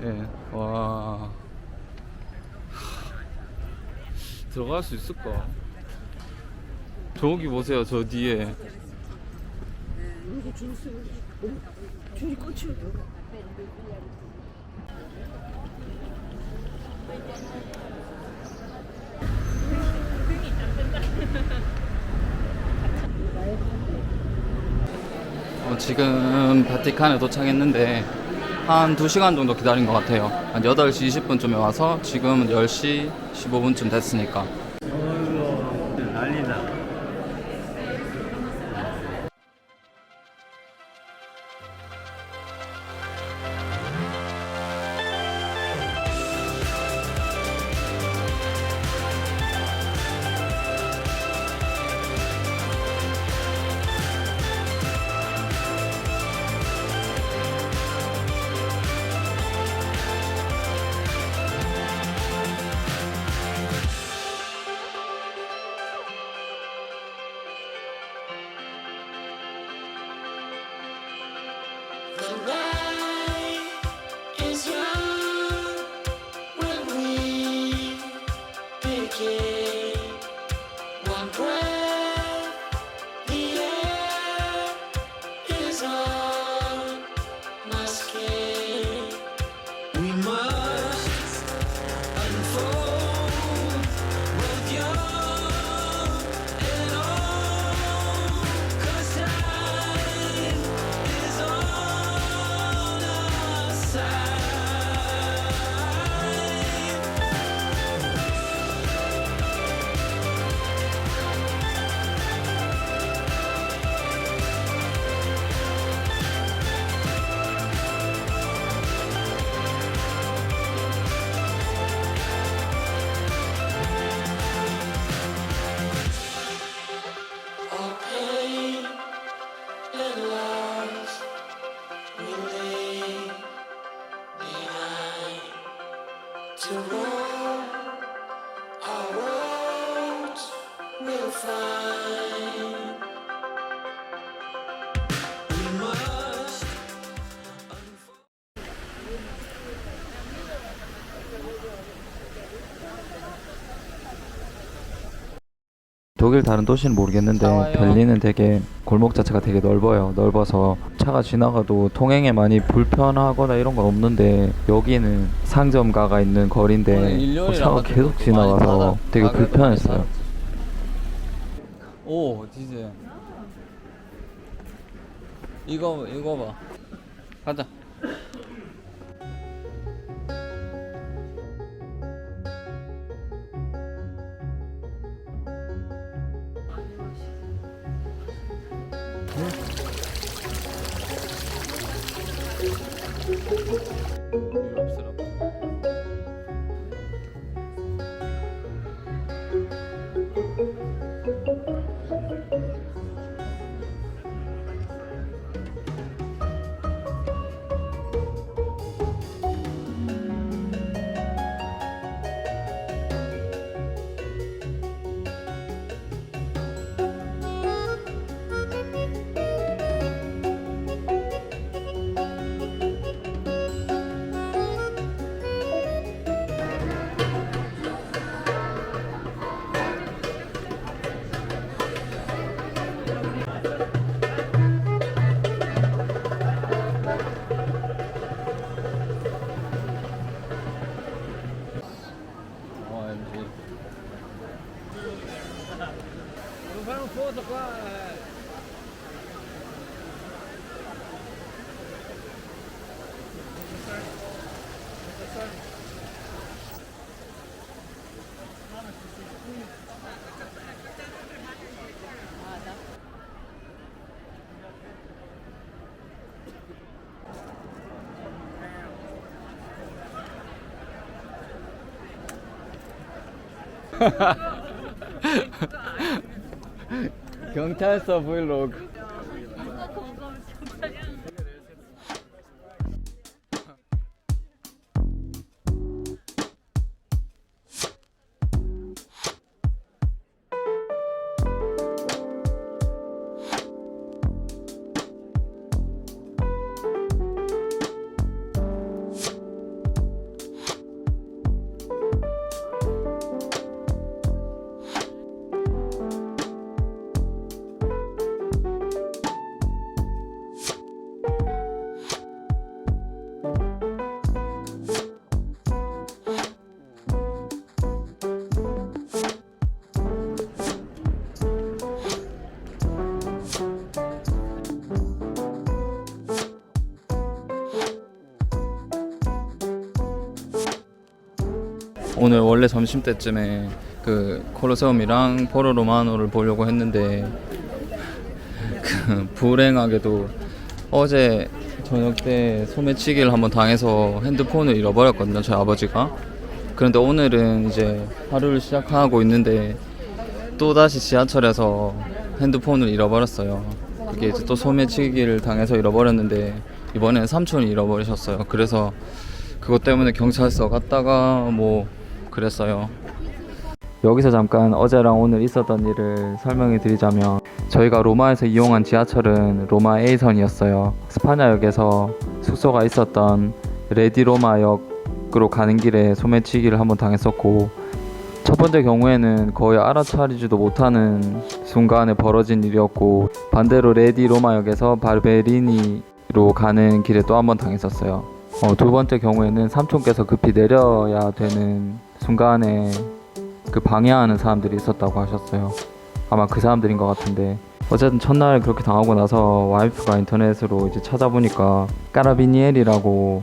예, 와. 들어갈 수 있을까? 저기 보세요, 저 뒤에. 줄이 꽂혀. 지금 바티칸에 도착했는데 한 2시간 정도 기다린 것 같아요. 한 8시 20분쯤에 와서 지금 10시 15분쯤 됐으니까. 난리다. The night is young when we begin. One breath, the air is on my skin. We must unfold both young and old, 'cause time is on our side. All pain and loss we leave behind to roam. Our roads will find. We must 독일 다른 도시는 모르겠는데 베를린은 되게 골목 자체가 되게 넓어서 차가 지나가도 통행에 많이 불편하거나 이런 건 없는데, 여기는 상점가가 있는 거리인데 차가 계속 지나가서 되게 불편했어요. 오, 디제 이거 봐. 가자. 유럽스럽다. 경찰서 브이로그. 오늘 원래 점심때쯤에 그 콜로세움이랑 포로 로마노를 보려고 했는데 그 불행하게도 어제 저녁 때 소매치기를 한번 당해서 핸드폰을 잃어버렸거든요, 저희 아버지가. 그런데 오늘은 이제 하루를 시작하고 있는데 또다시 지하철에서 핸드폰을 잃어버렸어요. 그게 이제 또 소매치기를 당해서 잃어버렸는데 이번에는 삼촌이 잃어버리셨어요. 그래서 그것 때문에 경찰서 갔다가 뭐 그랬어요. 여기서 잠깐 어제랑 오늘 있었던 일을 설명해 드리자면, 저희가 로마에서 이용한 지하철은 로마 A선이었어요. 스파냐역에서 숙소가 있었던 레디로마역으로 가는 길에 소매치기를 한번 당했었고, 첫 번째 경우에는 거의 알아차리지도 못하는 순간에 벌어진 일이었고, 반대로 레디로마역에서 바르베리니로 가는 길에 또 한번 당했었어요. 두 번째 경우에는 삼촌께서 급히 내려야 되는 순간에 그 방해하는 사람들이 있었다고 하셨어요. 아마 그 사람들인 것 같은데, 어쨌든 첫날 그렇게 당하고 나서 와이프가 인터넷으로 이제 찾아보니까 까라비니엘이라고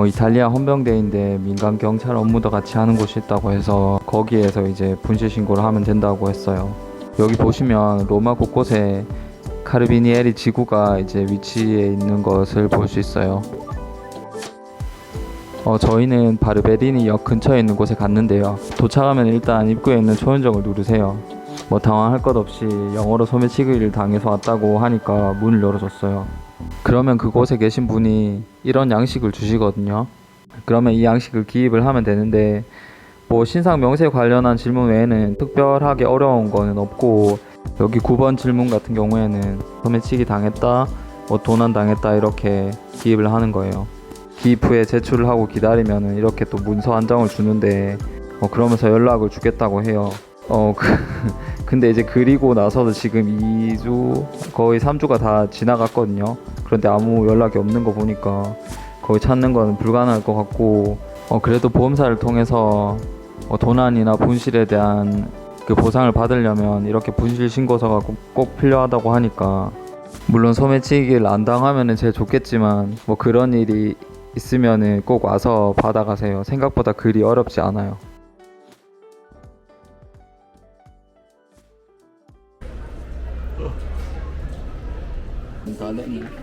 이탈리아 헌병대인데 민간 경찰 업무도 같이 하는 곳이 있다고 해서 거기에서 이제 분실 신고를 하면 된다고 했어요. 여기 보시면 로마 곳곳에 카르비니에리 지구가 이제 위치해 있는 것을 볼 수 있어요. 저희는 바르베리니 역 근처에 있는 곳에 갔는데요. 도착하면 일단 입구에 있는 초인종을 누르세요. 뭐 당황할 것 없이 영어로 소매치기를 당해서 왔다고 하니까 문을 열어줬어요. 그러면 그곳에 계신 분이 이런 양식을 주시거든요. 그러면 이 양식을 기입을 하면 되는데, 뭐 신상 명세 관련한 질문 외에는 특별하게 어려운 거는 없고, 여기 9번 질문 같은 경우에는 소매치기 당했다, 뭐 도난 당했다 이렇게 기입을 하는 거예요. 기입 후에 제출을 하고 기다리면 이렇게 또 문서 한 장을 주는데 그러면서 연락을 주겠다고 해요. 근데 이제 그리고 나서도 지금 2주 거의 3주가 다 지나갔거든요. 그런데 아무 연락이 없는 거 보니까 거의 찾는 건 불가능할 것 같고, 그래도 보험사를 통해서 도난이나 분실에 대한 그 보상을 받으려면 이렇게 분실 신고서가 꼭 필요하다고 하니까, 물론 소매치기를 안 당하면은 제일 좋겠지만 뭐 그런 일이 있으면은 꼭 와서 받아가세요. 생각보다 그리 어렵지 않아요. 다 됐네.